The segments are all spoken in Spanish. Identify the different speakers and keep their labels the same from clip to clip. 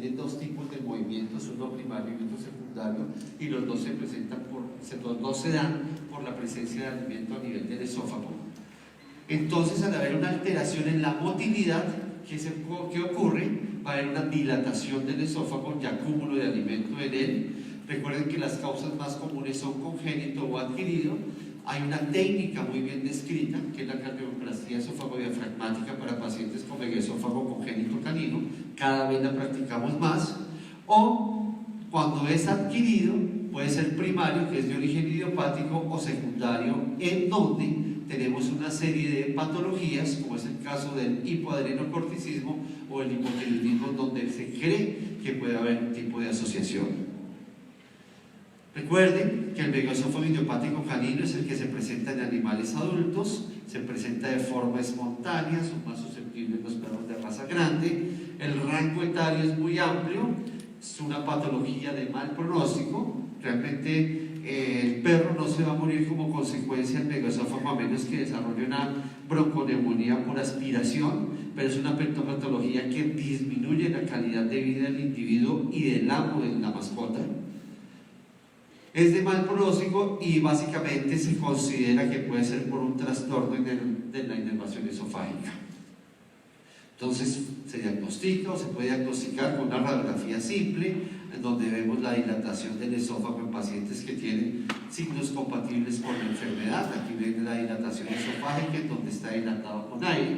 Speaker 1: tiene dos tipos de movimientos, uno primario y otro secundario, y los dos los dos se dan por la presencia de alimento a nivel del esófago. Entonces, al haber una alteración en la motilidad, ¿qué ocurre? Va a haber una dilatación del esófago y acúmulo de alimento en él. Recuerden que las causas más comunes son congénito o adquirido. Hay una técnica muy bien descrita, que es la cardioplastía esófago-diafragmática para pacientes con megaesófago congénito canino. Cada vez la practicamos más. O cuando es adquirido, puede ser primario, que es de origen idiopático, o secundario, en donde tenemos una serie de patologías, como es el caso del hipoadrenocorticismo o el hipotiroidismo, donde se cree que puede haber un tipo de asociación. Recuerden que el megaesófago idiopático canino es el que se presenta en animales adultos, se presenta de forma espontánea, son más susceptibles los perros de raza grande, el rango etario es muy amplio, es una patología de mal pronóstico. Realmente el perro no se va a morir como consecuencia del megaesófago a menos que desarrolle una bronconeumonía por aspiración, pero es una patología que disminuye la calidad de vida del individuo y del amo de la mascota. Es de mal pronóstico y básicamente se considera que puede ser por un trastorno de la inervación esofágica. Entonces se diagnostica o se puede diagnosticar con una radiografía simple, en donde vemos la dilatación del esófago en pacientes que tienen signos compatibles con la enfermedad. Aquí ven la dilatación esofágica, en donde está dilatado con aire.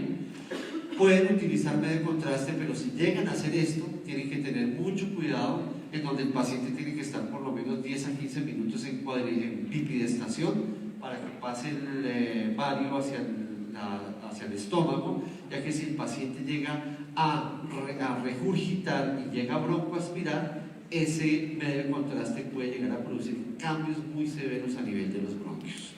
Speaker 1: Pueden utilizar medio contraste, pero si llegan a hacer esto, tienen que tener mucho cuidado, en donde el paciente tiene que estar por lo menos 10 a 15 minutos en bipidestación para que pase el vario hacia el estómago, ya que si el paciente llega a regurgitar y llega a broncoaspirar, ese medio de contraste puede llegar a producir cambios muy severos a nivel de los bronquios.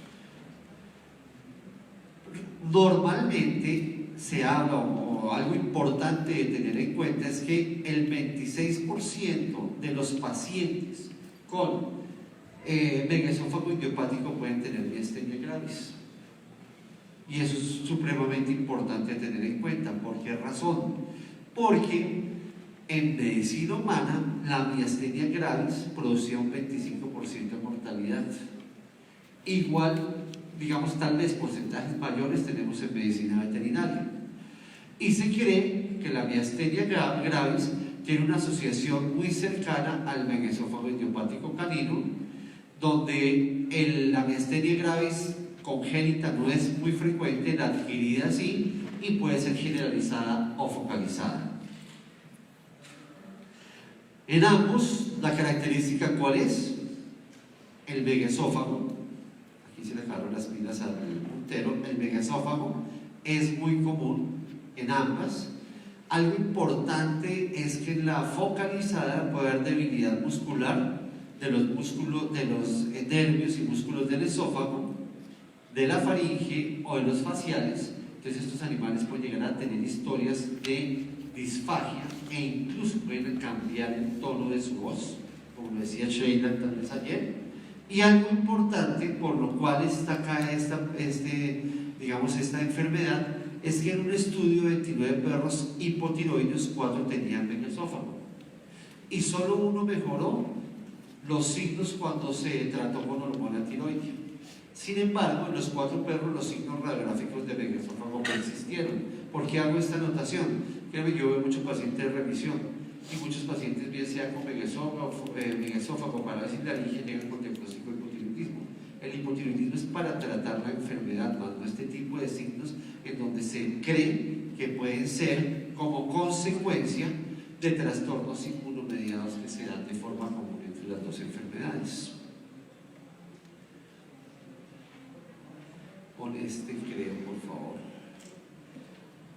Speaker 1: Normalmente se habla, o algo importante de tener en cuenta, es que el 26% de los pacientes con megaesófago idiopático pueden tener miastenia gravis. Y eso es supremamente importante tener en cuenta. ¿Por qué razón? Porque en medicina humana la miastenia gravis producía un 25% de mortalidad. Igual, digamos, tal vez porcentajes mayores tenemos en medicina veterinaria. Y se cree que la miastenia gravis tiene una asociación muy cercana al megaesófago idiopático canino, donde la miastenia gravis congénita no es muy frecuente, la adquirida sí, y puede ser generalizada o focalizada. En ambos, la característica ¿cuál es? El megaesófago, aquí se le dejaron las pilas al puntero, el megaesófago es muy común en ambas. Algo importante es que en la focalizada puede haber debilidad muscular de los músculos, de los nervios y músculos del esófago, de la faringe o de los faciales. Entonces estos animales pueden llegar a tener historias de disfagia e incluso pueden cambiar el tono de su voz, como lo decía Sheila tal vez ayer. Y algo importante por lo cual está acá esta enfermedad es que en un estudio de 29 perros hipotiroides, 4 tenían megaesófago y solo uno mejoró los signos cuando se trató con hormona tiroidea. Sin embargo, en los 4 perros los signos radiográficos de megaesófago persistieron. ¿Por qué hago esta anotación? Yo veo muchos pacientes de remisión y muchos pacientes, bien sea con megaesófago, parálisis laringe, llegan con diagnóstico de hipotiroidismo. El hipotiroidismo es para tratar la enfermedad, más no este tipo de signos en donde se cree que pueden ser como consecuencia de trastornos inmunomediados que se dan de forma común entre las dos enfermedades. Con creo, por favor.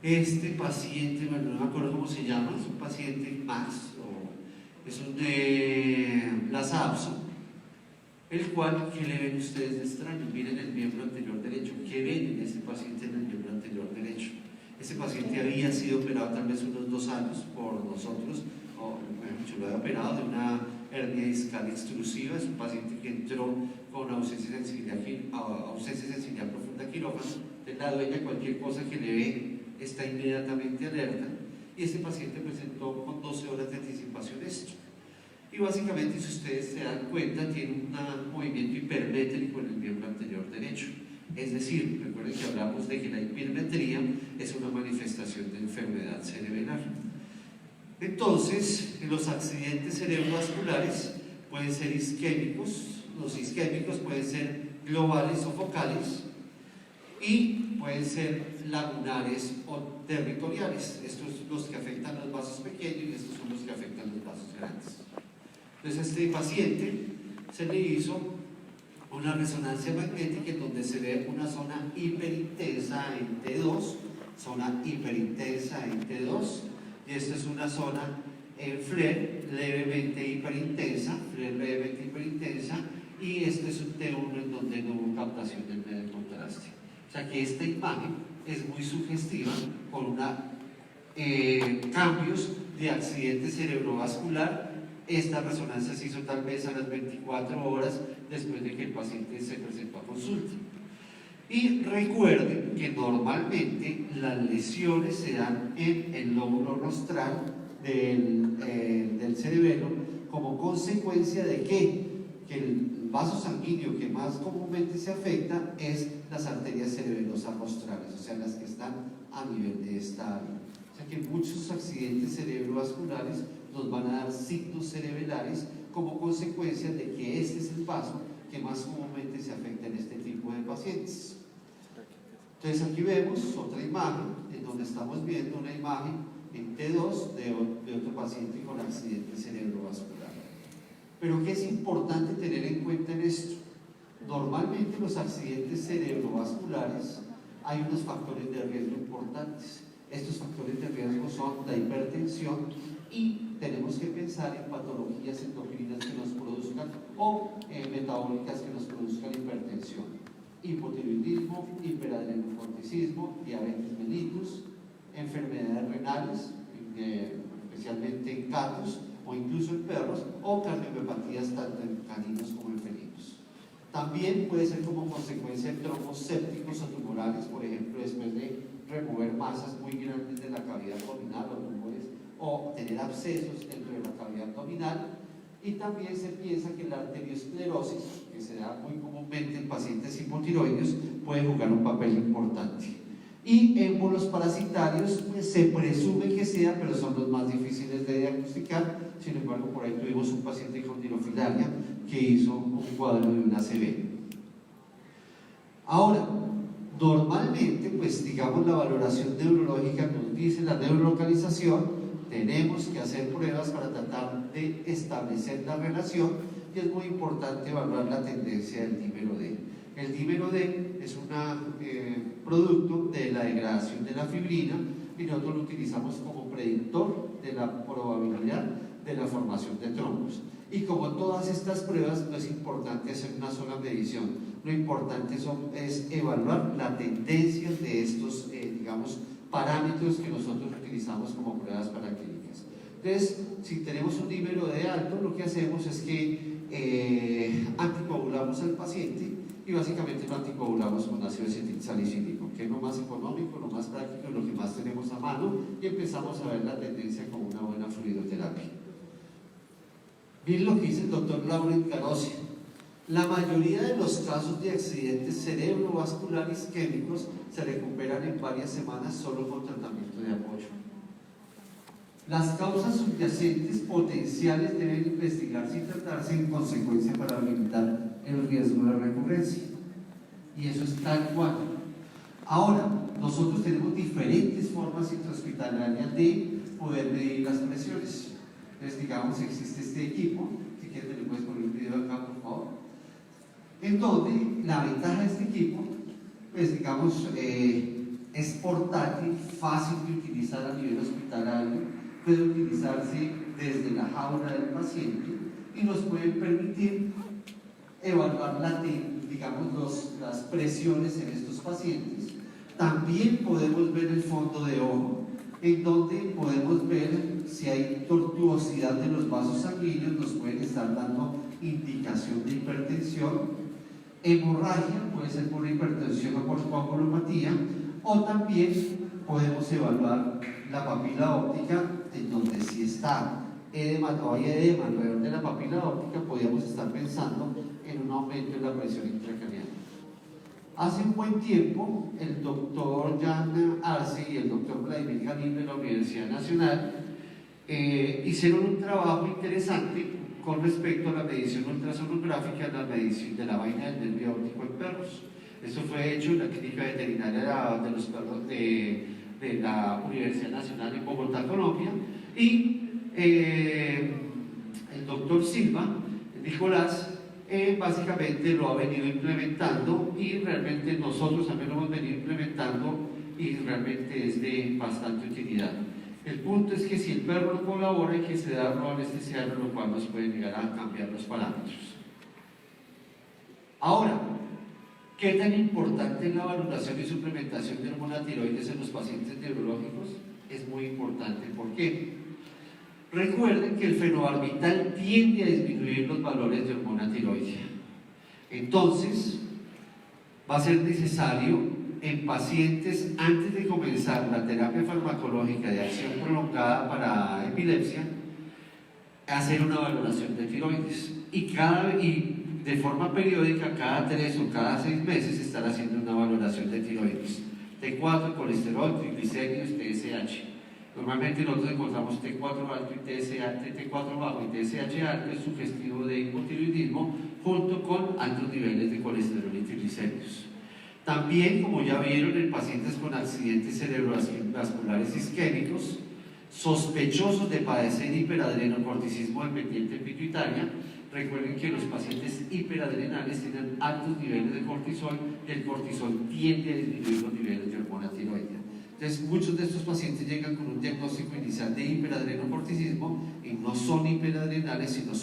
Speaker 1: Este paciente, bueno, no me acuerdo cómo se llama, es un paciente Max, es un de Plaza Abso, el cual, ¿qué le ven ustedes de extraño? Miren el miembro anterior derecho. ¿Qué ven en este paciente en el miembro anterior derecho? Ese paciente había sido operado tal vez unos 2 años por nosotros, o mejor dicho, lo había operado de una hernia discal extrusiva. Es un paciente que entró con ausencia de sensibilidad profunda quirófano. Del lado de ella, cualquier cosa que le ve está inmediatamente alerta. Y este paciente presentó con 12 horas de anticipación espacio esto. Y básicamente, si ustedes se dan cuenta, tiene un movimiento hipermétrico en el miembro anterior derecho. Es decir, recuerden que hablamos de que la hipermetría es una manifestación de enfermedad cerebral. Entonces, los accidentes cerebrovasculares pueden ser isquémicos, los isquémicos pueden ser globales o focales, y pueden ser lagunares o territoriales. Estos son los que afectan los vasos pequeños y estos son los que afectan los vasos grandes. Entonces, a este paciente se le hizo una resonancia magnética en donde se ve una zona hiperintensa en T2, zona hiperintensa en T2, y esta es una zona en FLAIR levemente hiperintensa, y este es un T1 en donde no hubo captación del medio de contraste. O sea que esta imagen es muy sugestiva con cambios de accidente cerebrovascular. Esta resonancia se hizo tal vez a las 24 horas después de que el paciente se presentó a consulta. Y recuerden que normalmente las lesiones se dan en el lóbulo rostral del cerebelo como consecuencia de que el vaso sanguíneo que más comúnmente se afecta es las arterias cerebelosas rostrales, o sea, las que están a nivel de esta área. O sea que muchos accidentes cerebrovasculares nos van a dar signos cerebrales como consecuencia de que este es el vaso que más comúnmente se afecta en este tipo de pacientes. Entonces aquí vemos otra imagen en donde estamos viendo una imagen en T2 de otro paciente con accidente cerebrovascular. Pero ¿qué es importante tener en cuenta en esto? Normalmente los accidentes cerebrovasculares hay unos factores de riesgo importantes. Estos factores de riesgo son la hipertensión y tenemos que pensar en patologías endocrinas que nos produzcan o metabólicas que nos produzcan hipertensión, hipotiroidismo, hiperadrenocórticismo, diabetes mellitus, enfermedades renales, especialmente en gatos o incluso en perros, o cardiomiopatías tanto en caninos como en felinos. También puede ser como consecuencia de trombos sépticos o tumorales, por ejemplo, después de remover masas muy grandes de la cavidad abdominal o tumores, o tener abscesos dentro de la cavidad abdominal. Y también se piensa que la arteriosclerosis, que se da muy comúnmente en pacientes hipotiroideos, puede jugar un papel importante. Y émbolos parasitarios, pues, se presume que sea, pero son los más difíciles de diagnosticar. Sin embargo, por ahí tuvimos un paciente con tirofilaria que hizo un cuadro de una ACV. Ahora, normalmente, pues digamos, la valoración neurológica nos dice la neurolocalización, tenemos que hacer pruebas para tratar de establecer la relación, y es muy importante evaluar la tendencia del dímero D. El dímero D es un producto de la degradación de la fibrina y nosotros lo utilizamos como predictor de la probabilidad de la formación de trombos. Y como todas estas pruebas, no es importante hacer una sola medición, lo importante es evaluar la tendencia de estos, digamos, parámetros que nosotros utilizamos como pruebas paraclínicas. Entonces, si tenemos un dímero D alto, lo que hacemos es que anticoagulamos al paciente y básicamente lo anticoagulamos con ácido acetilsalicílico, que es lo más económico, lo más práctico, lo que más tenemos a mano, y empezamos a ver la tendencia como una buena fluidoterapia. Miren lo que dice el doctor Laurent Garossi. La mayoría de los casos de accidentes cerebrovasculares isquémicos se recuperan en varias semanas solo con tratamiento de apoyo. Las causas subyacentes potenciales deben investigarse y tratarse en consecuencia para limitar el riesgo de recurrencia. Y eso es tal cual. Ahora, nosotros tenemos diferentes formas intrahospitalarias de poder medir las presiones. Entonces, digamos, existe este equipo, si quieres me le puedes poner un video acá, por favor, en donde la ventaja de este equipo, pues digamos, es portátil, fácil de utilizar a nivel hospitalario, puede utilizarse desde la jaula del paciente y nos puede permitir evaluar digamos, las presiones en estos pacientes. También podemos ver el fondo de ojo, en donde podemos ver si hay tortuosidad de los vasos sanguíneos, nos pueden estar dando indicación de hipertensión. Hemorragia puede ser por hipertensión o por coagulopatía, o también podemos evaluar la papila óptica, en donde si está edema o hay edema alrededor de la papila óptica, podríamos estar pensando en un aumento en la presión intracraneal. Hace un buen tiempo, el doctor Jan Arce y el doctor Vladimir Galim de la Universidad Nacional hicieron un trabajo interesante con respecto a la medición ultrasonográfica de la medición de la vaina del nervio óptico en perros. Eso fue hecho en la clínica veterinaria de los perros de la Universidad Nacional en Bogotá, Colombia, y el doctor Silva, Nicolás, básicamente lo ha venido implementando y realmente nosotros también lo hemos venido implementando y realmente es de bastante utilidad. El punto es que si el perro no colabora hay que sedarlo o anestesiarlo, lo cual nos puede llegar a cambiar los parámetros. Ahora, ¿qué tan importante es la valoración y suplementación de hormona tiroides en los pacientes neurológicos? Es muy importante. ¿Por qué? Recuerden que el fenobarbital tiende a disminuir los valores de hormona tiroidea. Entonces, va a ser necesario en pacientes, antes de comenzar la terapia farmacológica de acción prolongada para epilepsia, hacer una valoración de tiroides. Y de forma periódica, cada 3 o cada 6 meses, estar haciendo una valoración de tiroides. T4, colesterol, triglicéridos, TSH. Normalmente nosotros encontramos T4 alto y T4 bajo y TSH alto, es sugestivo de hipotiroidismo, junto con altos niveles de colesterol y triglicéridos. También, como ya vieron, en pacientes con accidentes cerebrovasculares isquémicos, sospechosos de padecer hiperadrenocorticismo dependiente pituitaria, recuerden que los pacientes hiperadrenales tienen altos niveles de cortisol y el cortisol tiende a disminuir los niveles de hormona tiroidea. Entonces, muchos de estos pacientes llegan con un diagnóstico inicial de hiperadrenocorticismo y no son hiperadrenales, no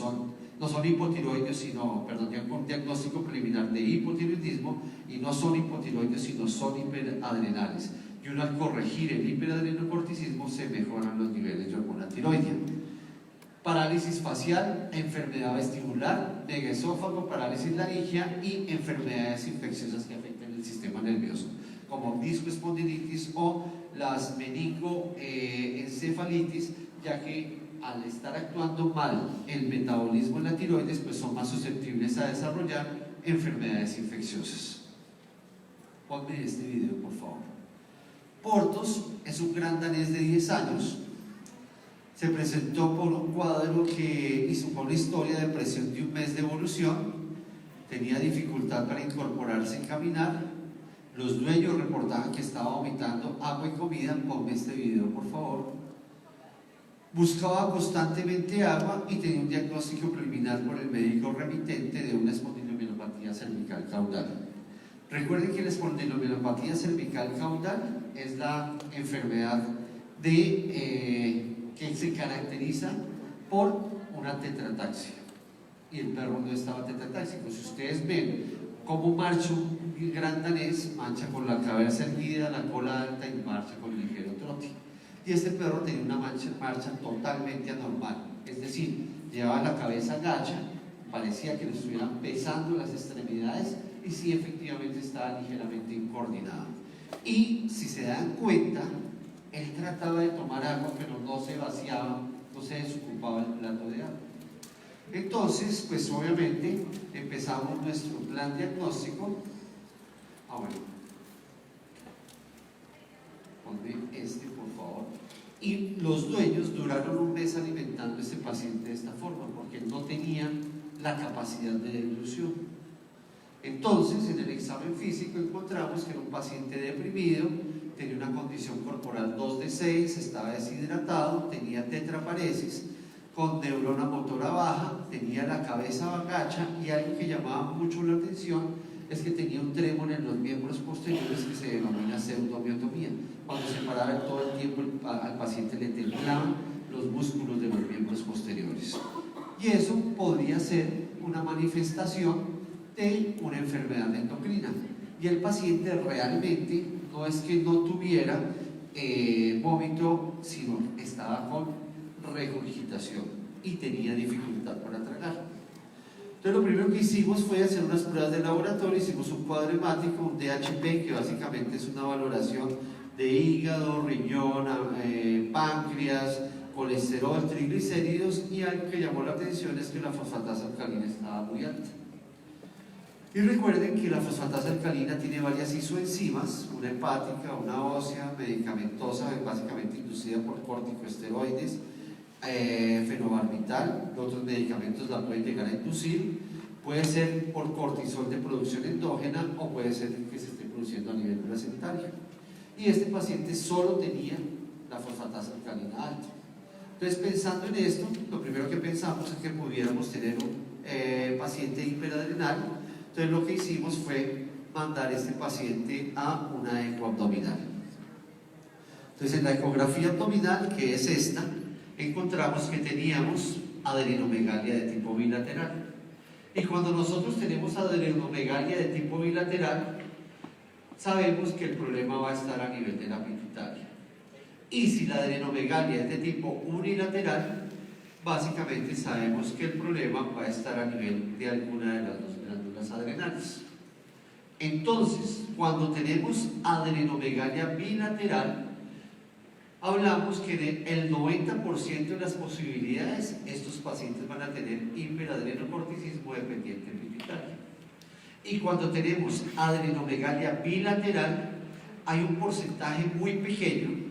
Speaker 1: son hipotiroides, sino, perdón, con un diagnóstico preliminar de hipotiroidismo y no son hipotiroides, sino son hiperadrenales. Y uno al corregir el hiperadrenocorticismo se mejoran los niveles de hormona tiroidea. Parálisis facial, enfermedad vestibular, megaesófago, parálisis laringea y enfermedades infecciosas que afectan el sistema nervioso, como discoespondilitis o las meningoencefalitis, ya que al estar actuando mal el metabolismo en la tiroides, pues son más susceptibles a desarrollar enfermedades infecciosas. Ponme este video, por favor. Portos es un gran danés de 10 años. Se presentó por un cuadro que hizo con una historia de depresión de un mes de evolución. Tenía dificultad para incorporarse y caminar. Los dueños reportaban que estaba vomitando agua y comida. Ponme este video, por favor. Buscaba constantemente agua y tenía un diagnóstico preliminar por el médico remitente de una espondilomielopatía cervical caudal. Recuerden que la espondilomielopatía cervical caudal es la enfermedad que se caracteriza por una tetrataxia, y el perro no estaba tetratáxico. Si ustedes ven cómo marcha un gran danés, marcha con la cabeza erguida, la cola alta y marcha con ligero trote. Y este perro tenía una marcha totalmente anormal, es decir, llevaba la cabeza gacha, parecía que le estuvieran pesando las extremidades y sí, efectivamente estaba ligeramente incoordinado. Y si se dan cuenta, él trataba de tomar agua, pero no se vaciaba, no se desocupaba el plato de agua. Entonces, pues obviamente empezamos nuestro plan diagnóstico. Bueno, ponme este, por favor. Y los dueños duraron un mes alimentando a este paciente de esta forma, porque no tenían la capacidad de deglución. Entonces, en el examen físico encontramos que era un paciente deprimido, tenía una condición corporal 2 de 6, estaba deshidratado, tenía tetraparesis, con neurona motora baja, tenía la cabeza gacha, y algo que llamaba mucho la atención es que tenía un trémor en los miembros posteriores que se denomina pseudomiotomía. Cuando se paraba todo el tiempo al paciente le temblaban los músculos de los miembros posteriores. Y eso podría ser una manifestación de una enfermedad endocrina. Y el paciente realmente no es que no tuviera vómito, sino estaba con regurgitación y tenía dificultad para tragar. Entonces lo primero que hicimos fue hacer unas pruebas de laboratorio. Hicimos un cuadro hemático, un DHP, que básicamente es una valoración de hígado, riñón, páncreas, colesterol, triglicéridos, y algo que llamó la atención es que la fosfatasa alcalina estaba muy alta. Y recuerden que la fosfatasa alcalina tiene varias isoenzimas, una hepática, una ósea, medicamentosa, básicamente inducida por corticosteroides, fenobarbital, otros medicamentos la pueden llegar a inducir, puede ser por cortisol de producción endógena o puede ser que se esté produciendo a nivel placentario. Y este paciente solo tenía la fosfatasa alcalina alta. Entonces, pensando en esto, lo primero que pensamos es que pudiéramos tener un paciente hiperadrenal. Entonces, lo que hicimos fue mandar a este paciente a una eco abdominal. Entonces, en la ecografía abdominal, que es esta, encontramos que teníamos adenomegalia de tipo bilateral. Y cuando nosotros tenemos adenomegalia de tipo bilateral, sabemos que el problema va a estar a nivel de la pituitaria. Y si la adenomegalia es de tipo unilateral, básicamente sabemos que el problema va a estar a nivel de alguna de las dos glándulas adrenales. Entonces, cuando tenemos adenomegalia bilateral, hablamos que el 90% de las posibilidades estos pacientes van a tener hiperadrenocorticismo dependiente pituitario. Y cuando tenemos adenomegalia bilateral, hay un porcentaje muy pequeño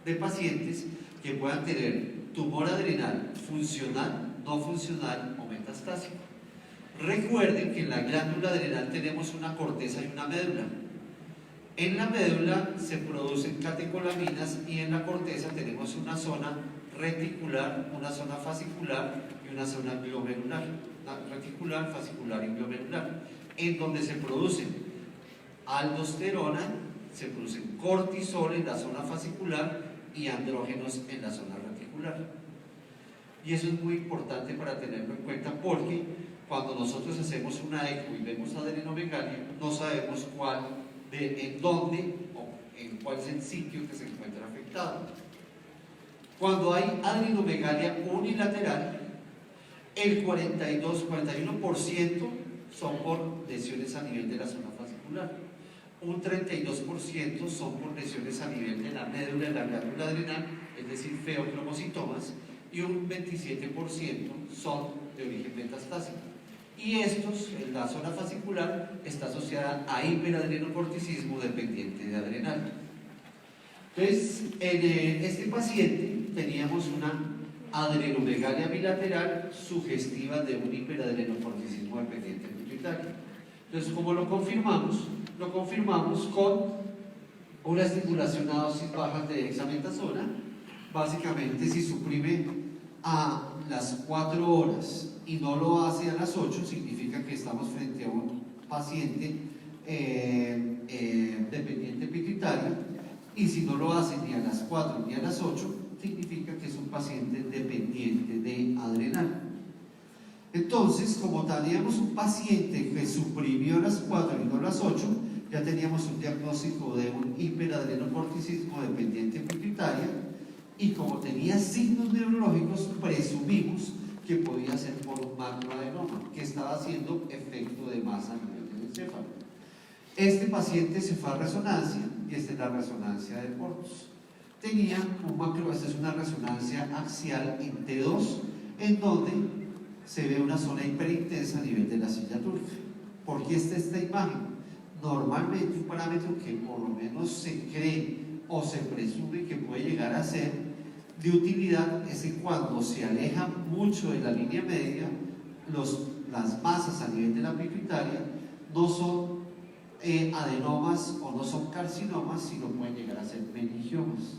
Speaker 1: de pacientes que puedan tener tumor adrenal funcional, no funcional o metastásico. Recuerden que en la glándula adrenal tenemos una corteza y una médula. En la médula se producen catecolaminas y en la corteza tenemos una zona reticular, una zona fascicular y una zona glomerular. Reticular, fascicular y glomerular, en donde se producen aldosterona, se producen cortisol en la zona fascicular y andrógenos en la zona reticular. Y eso es muy importante para tenerlo en cuenta, porque cuando nosotros hacemos una eco y vemos adenomegalia, no sabemos en dónde o en cuál es el sitio que se encuentra afectado. Cuando hay adenomegalia unilateral, el 41% son por lesiones a nivel de la zona fascicular, un 32% son por lesiones a nivel de la médula de la glándula adrenal, es decir, feocromocitomas, y un 27% son de origen metastásico. Y estos, en la zona fascicular, está asociada a hiperadrenocorticismo dependiente de adrenal. Entonces, en este paciente teníamos una adenomegalia bilateral sugestiva de un hiperadrenocorticismo dependiente pituitario. Entonces, ¿cómo lo confirmamos? Lo confirmamos con una estimulación a dosis bajas de dexametasona. Básicamente, si suprime a las 4 horas y no lo hace a las 8, significa que estamos frente a un paciente dependiente pituitario, y si no lo hace ni a las 4 ni a las 8, significa que es un paciente dependiente de adrenal. Entonces, como teníamos un paciente que suprimió las 4 y no las 8, ya teníamos un diagnóstico de un hiperadrenocorticismo dependiente pituitaria, y como tenía signos neurológicos, presumimos que podía ser por un macroadenoma que estaba haciendo efecto de masa a nivel del encéfalo. Este paciente se fue a resonancia, y esta es la resonancia del corpus. Tenía un macro, esta es una resonancia axial en T2, en donde se ve una zona hiperintensa a nivel de la silla turca. ¿Por qué está esta imagen? Normalmente un parámetro que por lo menos se cree o se presume que puede llegar a ser de utilidad es que cuando se aleja mucho de la línea media, las masas a nivel de la pituitaria no son adenomas o no son carcinomas, sino pueden llegar a ser meningiomas,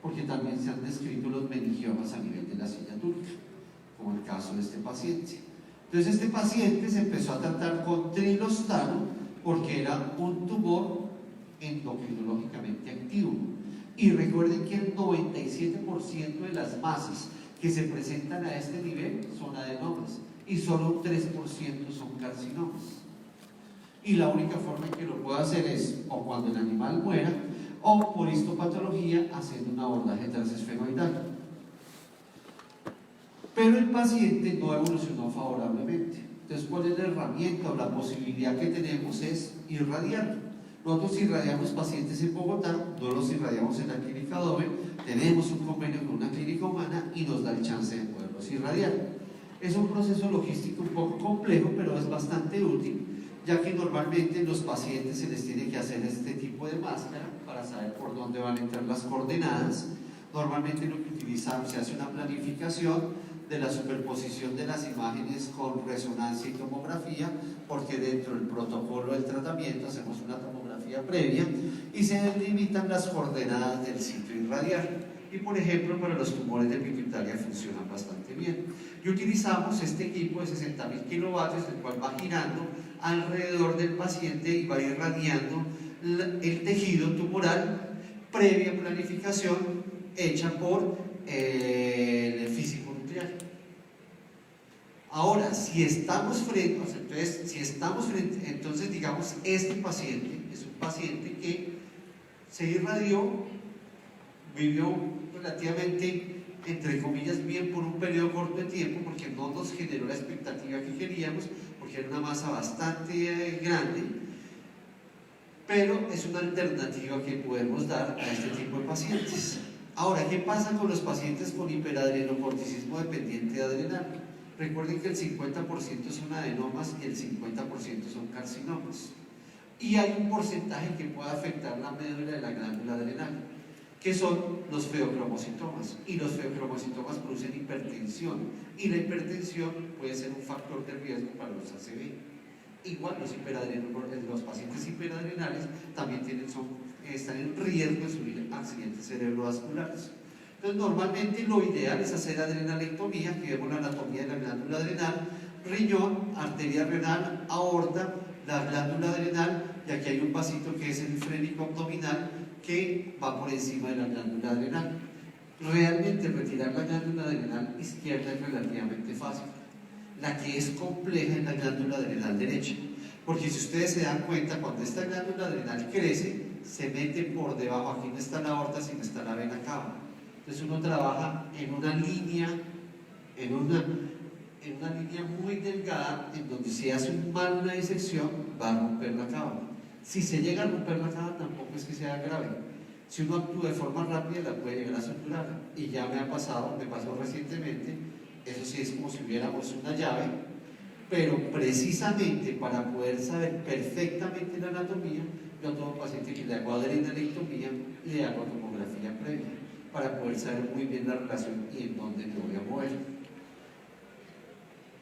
Speaker 1: porque también se han descrito los meningiomas a nivel de la silla turca, como el caso de este paciente. Entonces, este paciente se empezó a tratar con trilostano porque era un tumor endocrinológicamente activo. Y recuerden que el 97% de las masas que se presentan a este nivel son adenomas y solo un 3% son carcinomas. Y la única forma en que lo puedo hacer es o cuando el animal muera o por histopatología haciendo un abordaje transesfenoidal. Pero el paciente no evolucionó favorablemente. Entonces, ¿cuál es la herramienta o la posibilidad que tenemos? Es irradiarlo. Nosotros irradiamos pacientes en Bogotá, no los irradiamos en la clínica Doble, tenemos un convenio con una clínica humana y nos da el chance de poderlos irradiar. Es un proceso logístico un poco complejo, pero es bastante útil, ya que normalmente los pacientes se les tiene que hacer este tipo de máscara para saber por dónde van a entrar las coordenadas. Normalmente lo que utilizamos, se hace una planificación de la superposición de las imágenes con resonancia y tomografía, porque dentro del protocolo del tratamiento hacemos una tomografía previa y se delimitan las coordenadas del sitio irradiar. Y por ejemplo, para los tumores de pituitaria funcionan bastante bien. Y utilizamos este equipo de 60.000 kilovatios, el cual va girando alrededor del paciente y va irradiando el tejido tumoral, previa planificación hecha por el físico nuclear. Ahora, si estamos frente, entonces digamos, este paciente es un paciente que se irradió, vivió relativamente, entre comillas, bien por un periodo corto de tiempo, porque no nos generó la expectativa que queríamos, porque era una masa bastante grande, pero es una alternativa que podemos dar a este tipo de pacientes. Ahora, ¿qué pasa con los pacientes con hiperadrenocorticismo dependiente de adrenal? Recuerden que el 50% son adenomas y el 50% son carcinomas. Y hay un porcentaje que puede afectar la médula de la glándula adrenal, que son los feocromocitomas. Y los feocromocitomas producen hipertensión. Y la hipertensión puede ser un factor de riesgo para los ACV. Igual los pacientes hiperadrenales también están en riesgo de sufrir accidentes cerebrovasculares. Entonces, normalmente lo ideal es hacer adrenalectomía. Aquí vemos la anatomía de la glándula adrenal, riñón, arteria renal, aorta, la glándula adrenal, y aquí hay un vasito que es el frénico abdominal que va por encima de la glándula adrenal. Realmente retirar la glándula adrenal izquierda es relativamente fácil. La que es compleja es la glándula adrenal derecha, porque si ustedes se dan cuenta, cuando esta glándula adrenal crece, se mete por debajo. Aquí no está la aorta, sino está la vena cava. Entonces uno trabaja en una línea muy delgada, en donde si hace mal una disección va a romper la cava. Si se llega a romper la cava, tampoco es que sea grave. Si uno actúa de forma rápida, la puede llegar a suturar. Y ya me pasó recientemente. Eso sí, es como si hubiéramos una llave, pero precisamente para poder saber perfectamente la anatomía, yo a todo paciente que le hago adrenalectomía, le hago tomografía previa, para poder saber muy bien la relación y en dónde me voy a mover.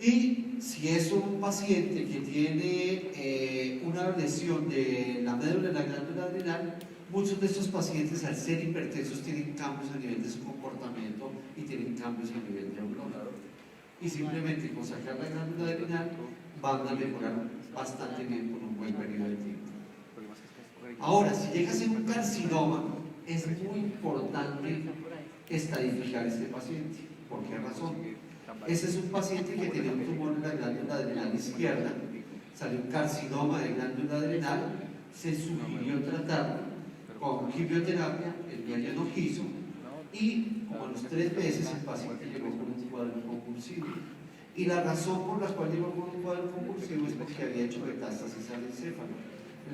Speaker 1: Y si es un paciente que tiene una lesión de la médula de la glándula adrenal, muchos de estos pacientes, al ser hipertensos, tienen cambios a nivel de su comportamiento y tienen cambios a nivel neurológico. Y simplemente con sacar la glándula adrenal van a mejorar bastante bien por un buen periodo de tiempo. Ahora, si llega a ser un carcinoma, es muy importante estadificar este paciente. ¿Por qué razón? Ese es un paciente que tenía un tumor en la glándula adrenal izquierda, salió un carcinoma de glándula adrenal, se sugirió tratarlo con quimioterapia, el dueño no quiso, y como a los 3 meses el paciente llegó con un cuadro convulsivo. Y la razón por la cual llegó con un cuadro convulsivo es porque había hecho metástasis al encéfalo.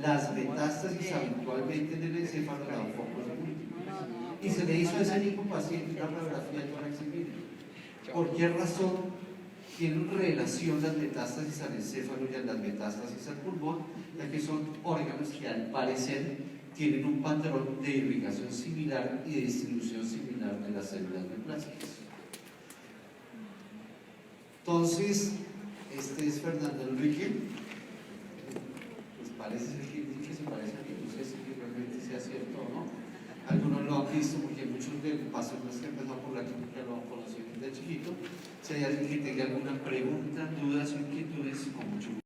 Speaker 1: Las metástasis habitualmente en el encéfalo dan focos múltiples. Y se le hizo a ese mismo paciente una radiografía de tórax y vídeo. ¿Por qué razón tienen relación las metástasis al encéfalo y las metástasis al pulmón? Ya que son órganos que al parecer tienen un patrón de irrigación similar y de distribución similar de las células neoplásicas. Entonces, este es Fernando Enrique. Pues parece ser que se parece a mí, no sé si realmente sea cierto o no. Algunos lo han visto porque muchos de los pacientes que empezaron por la clínica lo conocieron de chiquito. Si hay alguien que tenga alguna pregunta, dudas o inquietudes, con mucho gusto.